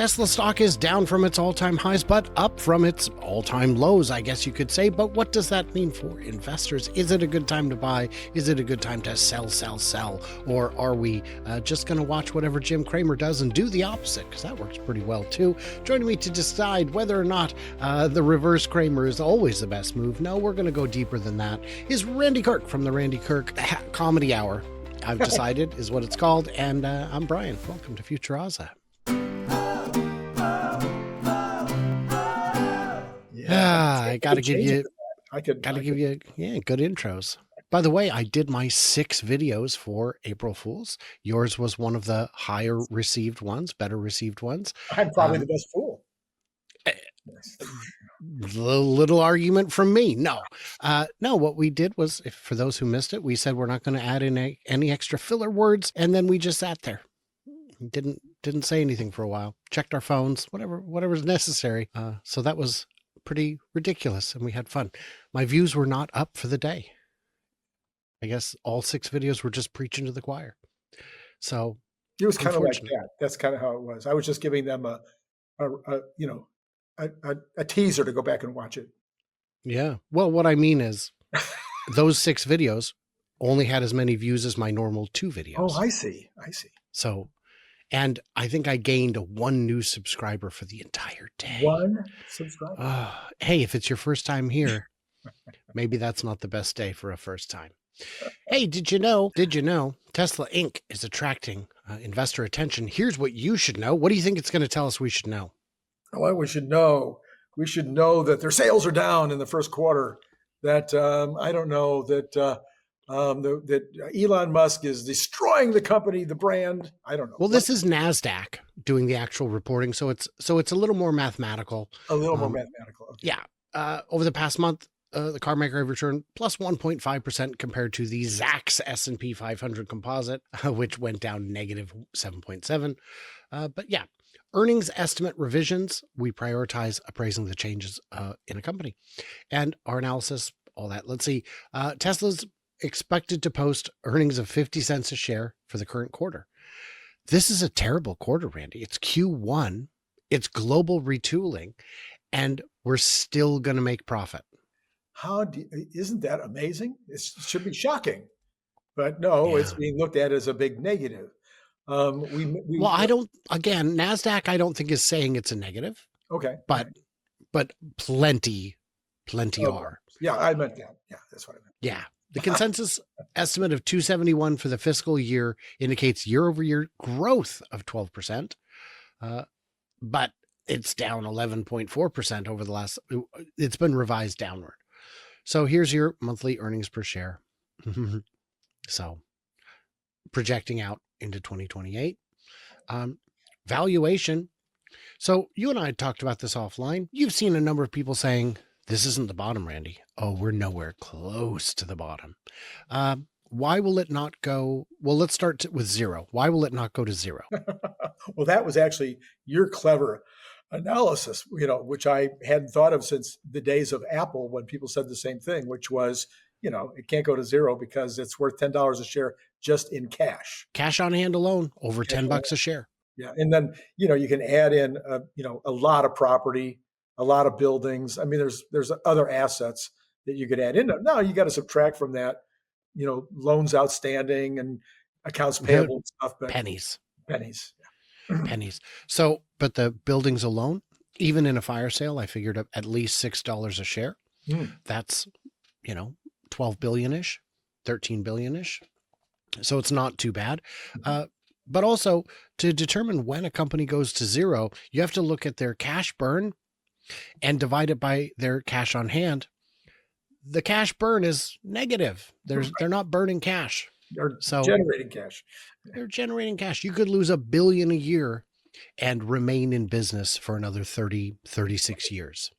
Tesla stock is down from its all-time highs, but up from its all-time lows, I guess you could say. But what does that mean for investors? Is it a good time to buy? Is it a good time to sell? Or are we just going to watch whatever Jim Cramer does and do the opposite? Because that works pretty well too. Joining me to decide whether or not the reverse Cramer is always the best move. No, we're going to go deeper than that. Is Randy Kirk from the Randy Kirk Comedy Hour. I've decided is what it's called. And I'm Brian. Welcome to Futuraza. Yeah, I got to give you good intros. By the way, I did my 6 videos for April Fools. Yours was one of the higher received ones, better received ones. I'm probably the best fool. Little argument from me. No, what we did was, for those who missed it, we said we're not going to add in any extra filler words. And then we just sat there. Didn't say anything for a while. Checked our phones, whatever's necessary. So that was pretty ridiculous, and we had fun. My views were not up for the day. I guess all 6 videos were just preaching to the choir. So it was kind of like that. That's kind of how it was. I was just giving them a teaser to go back and watch it. Yeah. Well, what I mean is those 6 videos only had as many views as my normal 2 videos. Oh, I see. So, and I think I gained 1 new subscriber for the entire day. 1 subscriber? Hey, if it's your first time here, maybe that's not the best day for a first time. Hey, did you know Tesla Inc. is attracting investor attention? Here's what you should know. What do you think it's going to tell us we should know? Well, we should know that their sales are down in the first quarter. That that Elon Musk is destroying the company, the brand. I don't know. Well, this is NASDAQ doing the actual reporting, so it's a little more mathematical. Okay. Yeah. Over the past month, the car maker have returned plus 1.5% compared to the Zacks S&P 500 composite, which went down negative 7.7. But yeah, earnings estimate revisions. We prioritize appraising the changes in a company, and our analysis, all that. Let's see. Tesla's expected to post earnings of 50 cents a share for the current quarter. This is a terrible quarter, Randy. It's Q1. It's global retooling, and we're still going to make profit. Isn't that amazing? It should be shocking, but no, It's being looked at as a big negative. NASDAQ, I don't think is saying it's a negative. Okay. But plenty are. Yeah, I meant that. Yeah, that's what I meant. Yeah. The consensus estimate of 271 for the fiscal year indicates year-over-year growth of 12%, but it's down 11.4% over the last. It's been revised downward. So here's your monthly earnings per share. So projecting out into 2028. Valuation. So you and I talked about this offline. You've seen a number of people saying, this isn't the bottom, Randy. Oh, we're nowhere close to the bottom. Why will it not go? Well, let's start with 0. Why will it not go to 0? Well, that was actually your clever analysis, which I hadn't thought of since the days of Apple when people said the same thing, which was, it can't go to 0 because it's worth $10 a share just in cash. Cash on hand alone, over $10 a share. Yeah. And then, you can add in, a lot of property, a lot of buildings. I mean, there's other assets that you could add in. Now you got to subtract from that, loans outstanding and accounts payable and stuff. But pennies. Yeah. Pennies. So, but the buildings alone, even in a fire sale, I figured at least $6 a share. That's, 12 billion-ish, 13 billion-ish. So it's not too bad. But also to determine when a company goes to 0, you have to look at their cash burn and divide it by their cash on hand. The cash burn is negative. They're not burning cash. They're generating cash. They're generating cash. You could lose $1 billion a year and remain in business for another 30, 36 years.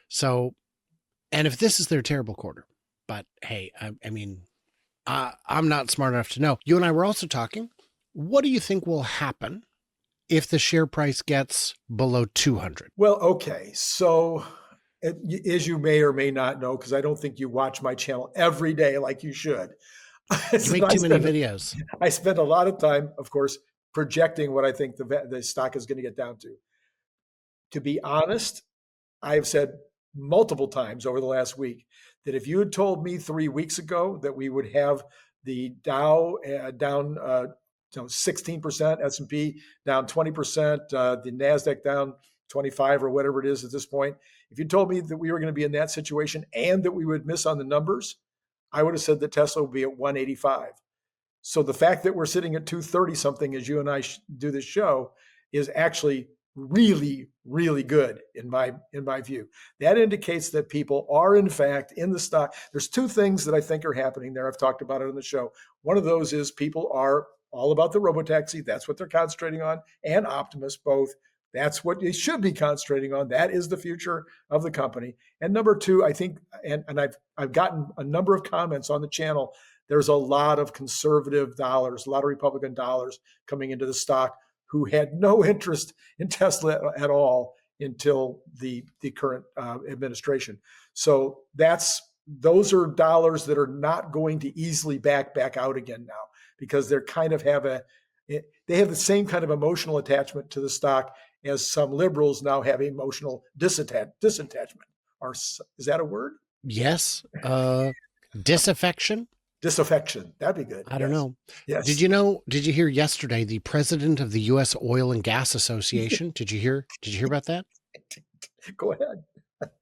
So, and if this is their terrible quarter, but hey, I'm not smart enough to know. You and I were also talking. What do you think will happen if the share price gets below 200? Well, okay. So as you may or may not know, because I don't think you watch my channel every day like you should. You make too many videos. I spend a lot of time, of course, projecting what I think the stock is going to get down to. To be honest, I've said multiple times over the last week that if you had told me 3 weeks ago that we would have the Dow down 16%, S&P down 20%, the NASDAQ down 25 or whatever it is at this point, if you told me that we were going to be in that situation and that we would miss on the numbers, I would have said that Tesla would be at 185. So the fact that we're sitting at 230 something as you and I do this show is actually really, really good in my view. That indicates that people are in fact in the stock. There's two things that I think are happening there. I've talked about it on the show. One of those is people are all about the robotaxi. That's what they're concentrating on, and Optimus both. That's what they should be concentrating on. That is the future of the company. And number two, I think, and I've gotten a number of comments on the channel. There's a lot of conservative dollars, a lot of Republican dollars coming into the stock who had no interest in Tesla at all until the current administration. So those are dollars that are not going to easily back out again now, because they're kind of they have the same kind of emotional attachment to the stock as some liberals now have emotional disattachment. Or is that a word? Yes. Disaffection. Disaffection. That'd be good. I don't know. Yes. Did you hear yesterday the president of the U.S. Oil and Gas Association? Did you hear about that? Go ahead.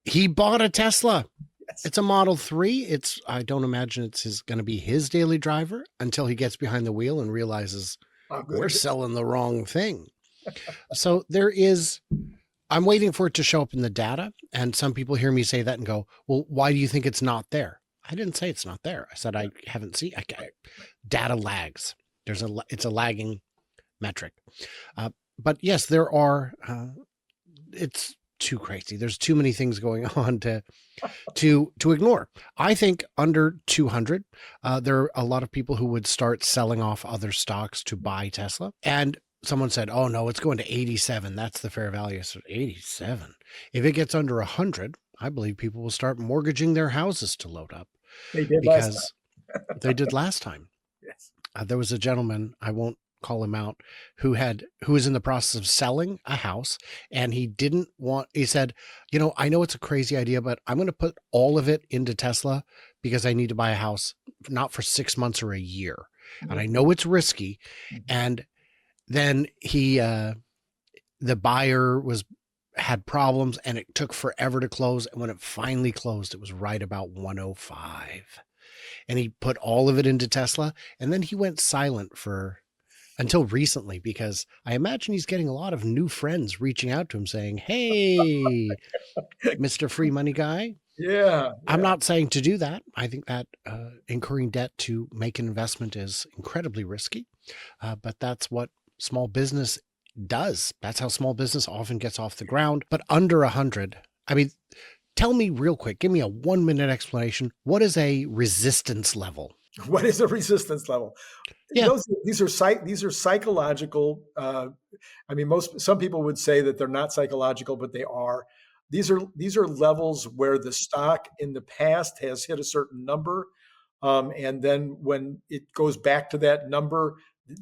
He bought a Tesla. Yes. It's a Model 3. I don't imagine it's going to be his daily driver until he gets behind the wheel and realizes we're selling the wrong thing. So I'm waiting for it to show up in the data. And some people hear me say that and go, well, why do you think it's not there? I didn't say it's not there. I said I haven't seen. Data lags. It's a lagging metric. But yes, there are. It's too crazy. There's too many things going on to ignore. I think under 200, there are a lot of people who would start selling off other stocks to buy Tesla. And someone said, "Oh no, it's going to 87. That's the fair value." So 87. If it gets under 100, I believe people will start mortgaging their houses to load up. They did because they did last time. Yes. There was a gentleman, I won't call him out, who was in the process of selling a house, and he said, I know it's a crazy idea, but I'm going to put all of it into Tesla because I need to buy a house, not for 6 months or a year. Mm-hmm. And I know it's risky. Mm-hmm. And then the buyer had problems and it took forever to close. And when it finally closed, it was right about 105. And he put all of it into Tesla. And then he went silent until recently, because I imagine he's getting a lot of new friends reaching out to him saying, "Hey, Mr. Free Money Guy." Yeah. I'm not saying to do that. I think that incurring debt to make an investment is incredibly risky. But that's what small business does. That's how small business often gets off the ground. But under 100, I mean, tell me real quick, give me a 1-minute explanation. What is a resistance level? What is a resistance level? Yeah. These are psychological. Some people would say that they're not psychological, but they are. These are levels where the stock in the past has hit a certain number. And then when it goes back to that number,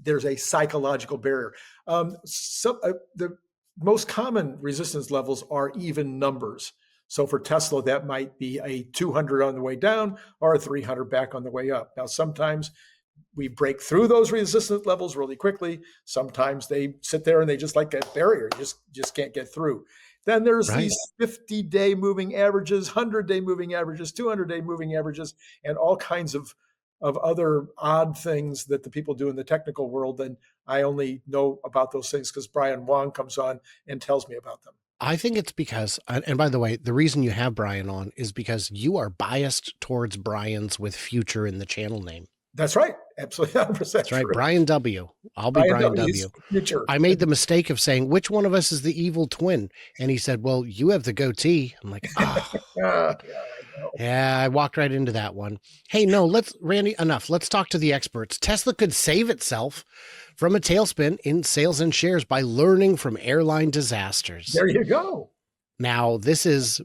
there's a psychological barrier. The most common resistance levels are even numbers. So for Tesla, that might be a 200 on the way down or a 300 back on the way up. Now, sometimes we break through those resistance levels really quickly. Sometimes they sit there and they just like a barrier. You just can't get through. Then there's these 50-day moving averages, 100-day moving averages, 200-day moving averages, and all kinds of other odd things that the people do in the technical world. And I only know about those things because Brian Wong comes on and tells me about them. I think it's because, and by the way, the reason you have Brian on is because you are biased towards Brian's with future in the channel name. That's right. Absolutely. 100% That's right. true. Brian W. I'll be Brian W. I made the mistake of saying, which one of us is the evil twin? And he said, well, you have the goatee. I'm like, oh. Yeah, I walked right into that one. Hey, no, Randy, enough. Let's talk to the experts. Tesla could save itself from a tailspin in sales and shares by learning from airline disasters. There you go. Now, this is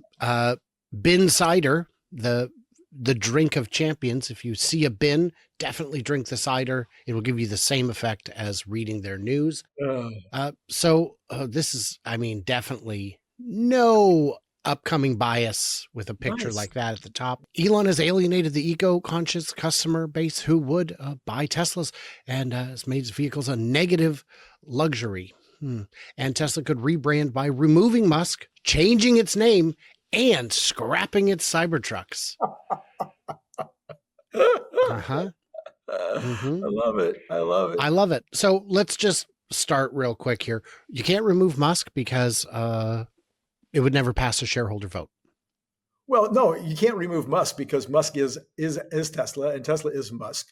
Ben Sider, the the drink of champions. If you see a bin, definitely drink the cider. It will give you the same effect as reading their news. This is, I mean, definitely no upcoming bias with a picture Nice. like that at the top. Elon has alienated the eco-conscious customer base who would buy Teslas and has made his vehicles a negative luxury. And Tesla could rebrand by removing Musk, changing its name, and scrapping its Cybertrucks. I love it. I love it. I love it. So let's just start real quick here. You can't remove Musk because it would never pass a shareholder vote. Well, no, you can't remove Musk because Musk is Tesla and Tesla is Musk.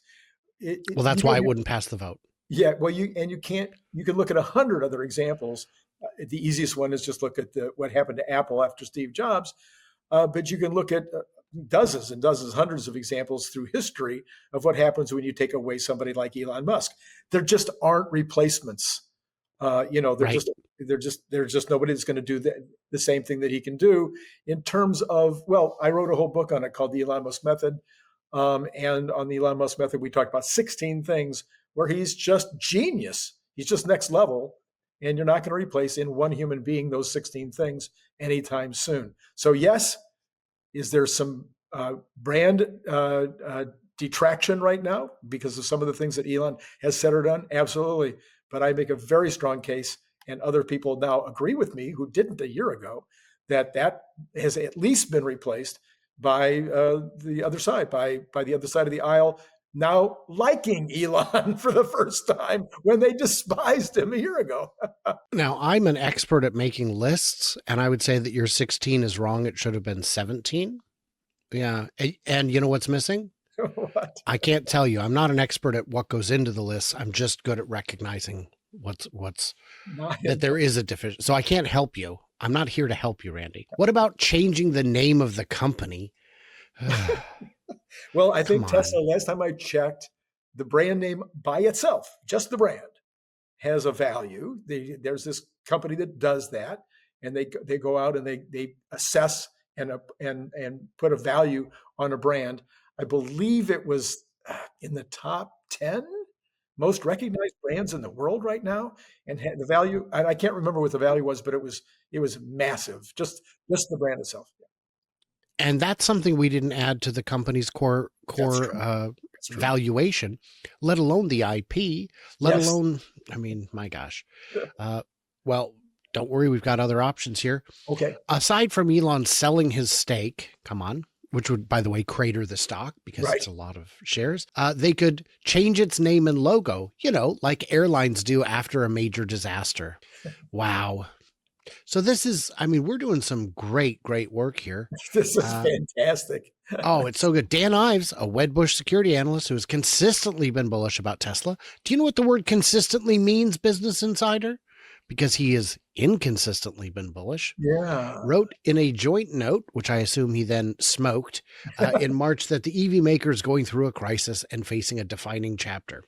Well, that's why it wouldn't pass the vote. Yeah, well, you can look at 100 other examples. The easiest one is just look at what happened to Apple after Steve Jobs, but you can look at dozens and dozens, hundreds of examples through history of what happens when you take away somebody like Elon Musk. There just aren't replacements. There's just nobody that's going to do the same thing that he can do in terms of. Well, I wrote a whole book on it called the Elon Musk Method, and on the Elon Musk Method, we talked about 16 things where he's just genius. He's just next level. And you're not going to replace in one human being those 16 things anytime soon. So yes, is there some brand detraction right now because of some of the things that Elon has said or done? Absolutely. But I make a very strong case, and other people now agree with me who didn't a year ago, that has at least been replaced by the other side, by the other side of the aisle, now liking Elon for the first time when they despised him a year ago. Now, I'm an expert at making lists, and I would say that your 16 is wrong. It should have been 17. Yeah. And you know what's missing? What? I can't tell you. I'm not an expert at what goes into the list. I'm just good at recognizing that there is a deficiency. So I can't help you. I'm not here to help you, Randy. What about changing the name of the company? Well, I think Tesla, last time I checked, the brand name by itself, just the brand, has a value. There's this company that does that, and they go out and they assess and put a value on a brand. I believe it was in the top 10 most recognized brands in the world right now, and the value. I can't remember what the value was, but it was massive. Just the brand itself. And that's something we didn't add to the company's core valuation, let alone the IP, let alone, I mean, my gosh. Well, don't worry, we've got other options here. Okay. Aside from Elon selling his stake, which would, by the way, crater the stock because it's a lot of shares, they could change its name and logo, like airlines do after a major disaster. Wow. So this is, I mean, we're doing some great work here. This is fantastic. Oh, it's so good. Dan Ives, a Wedbush security analyst who has consistently been bullish about Tesla. Do you know what the word consistently means, Business Insider? Because he has inconsistently been bullish. Yeah. Wrote in a joint note, which I assume he then smoked, in March that the EV maker is going through a crisis and facing a defining chapter.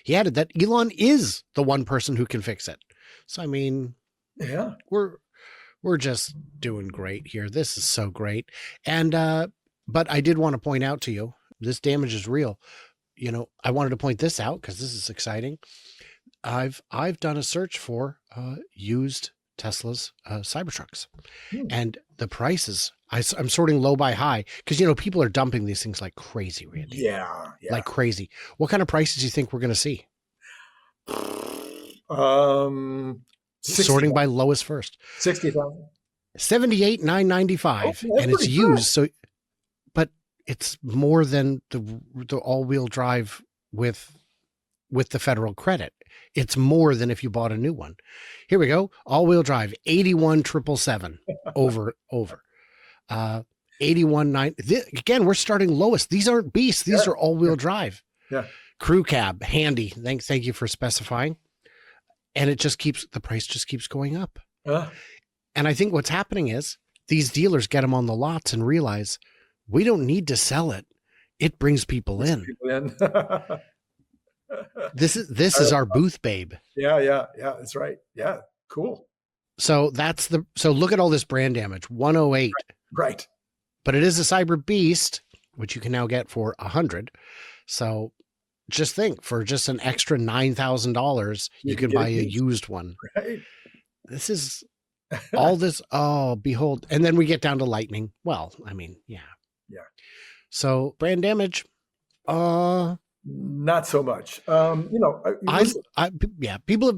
He added that Elon is the one person who can fix it. So, I mean... Yeah, we're just doing great here. This is so great. And, but I did want to point out to you, this damage is real. I wanted to point this out because this is exciting. I've done a search for, used Tesla's, Cybertrucks, and the prices, I'm sorting low by high because, people are dumping these things like crazy, Randy. Yeah. Like crazy. What kind of prices do you think we're going to see? Sorting by lowest first. 60,000. 78,995, and it's used. So, but it's more than the all-wheel drive with the federal credit. It's more than if you bought a new one. Here we go. All-wheel drive, 81,777 over. 81,900. Again, we're starting lowest. These aren't beasts. These are all-wheel drive. Yeah. Crew cab, handy. Thank you for specifying. And the price just keeps going up. And I think what's happening is these dealers get them on the lots and realize we don't need to sell it. It brings people in. This is our booth, babe. Yeah. That's right. Yeah. Cool. So look at all this brand damage. 108. Right. but it is a cyber beast, which you can now get for $100. So just think, for just an extra $9,000, you can buy a used one. Right. This is all this. Oh, behold. And then we get down to Lightning. Well, I mean, yeah. Yeah. So brand damage, not so much. People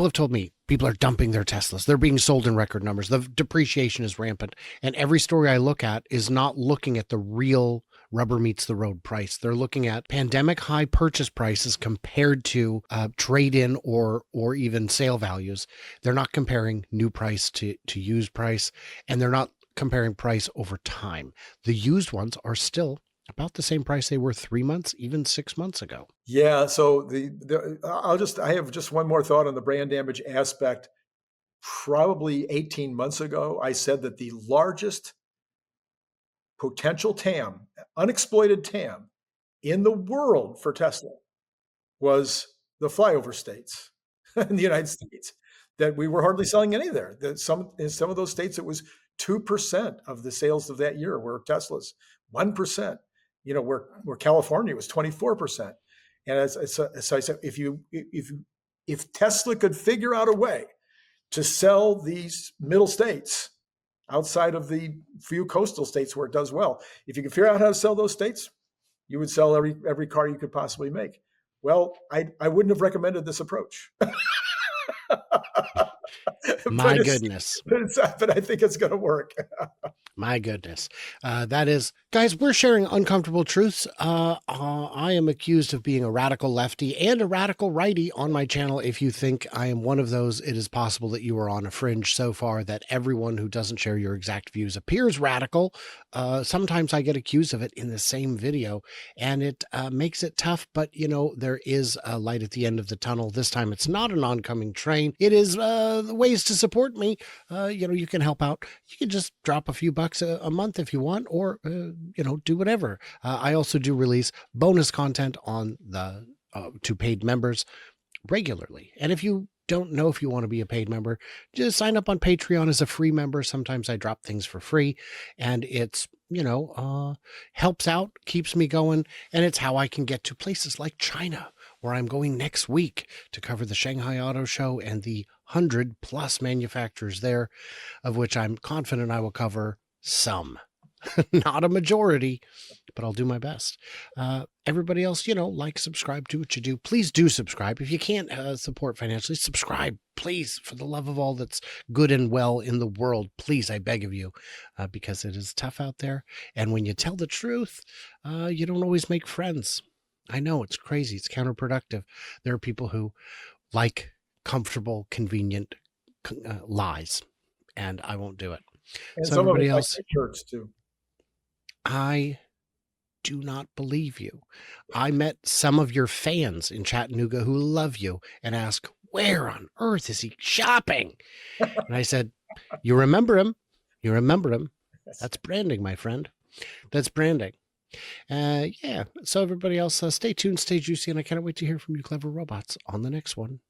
have told me people are dumping their Teslas. They're being sold in record numbers. The depreciation is rampant. And every story I look at is not looking at the real rubber meets the road price. They're looking at pandemic high purchase prices compared to trade-in or even sale values. They're not comparing new price to used price, and they're not comparing price over time. The used ones are still about the same price they were 3 months, even 6 months ago. Yeah. So I have just one more thought on the brand damage aspect. Probably 18 months ago, I said that the largest potential TAM, unexploited TAM in the world for Tesla was the flyover states in the United States, that we were hardly selling any there. That in some of those states, it was 2% of the sales of that year were Teslas, 1%. Where California was 24%. And so I said, if Tesla could figure out a way to sell these middle states outside of the few coastal states where it does well, if you could figure out how to sell those states, you would sell every car you could possibly make. Well, I wouldn't have recommended this approach. My goodness. But I think it's going to work. My goodness. That is, guys, we're sharing uncomfortable truths. I am accused of being a radical lefty and a radical righty on my channel. If you think I am one of those, it is possible that you are on a fringe so far that everyone who doesn't share your exact views appears radical. Sometimes I get accused of it in the same video, and it makes it tough, but there is a light at the end of the tunnel. This time it's not an oncoming train. It is the ways to support me. You can help out. You can just drop a few bucks a month if you want, or do whatever. I also do release bonus content on the to paid members regularly. And if you don't know if you want to be a paid member, just sign up on Patreon as a free member. Sometimes I drop things for free, and it's helps out, keeps me going, and it's how I can get to places like China, where I'm going next week to cover the Shanghai Auto Show and the 100+ manufacturers there, of which I'm confident I will cover some. Not a majority, but I'll do my best. Everybody else, like, subscribe, do what you do. Please do subscribe. If you can't support financially, subscribe, please, for the love of all that's good and well in the world. Please, I beg of you, because it is tough out there. And when you tell the truth, you don't always make friends. I know, it's crazy. It's counterproductive. There are people who like comfortable, convenient lies, and I won't do it. And so some everybody of it else, like shirts too. I do not believe you. I met some of your fans in Chattanooga who love you and ask, where on earth is he shopping? And I said, you remember him. You remember him. That's branding, my friend. That's branding. Yeah. So everybody else, stay tuned, stay juicy, and I cannot wait to hear from you clever robots on the next one.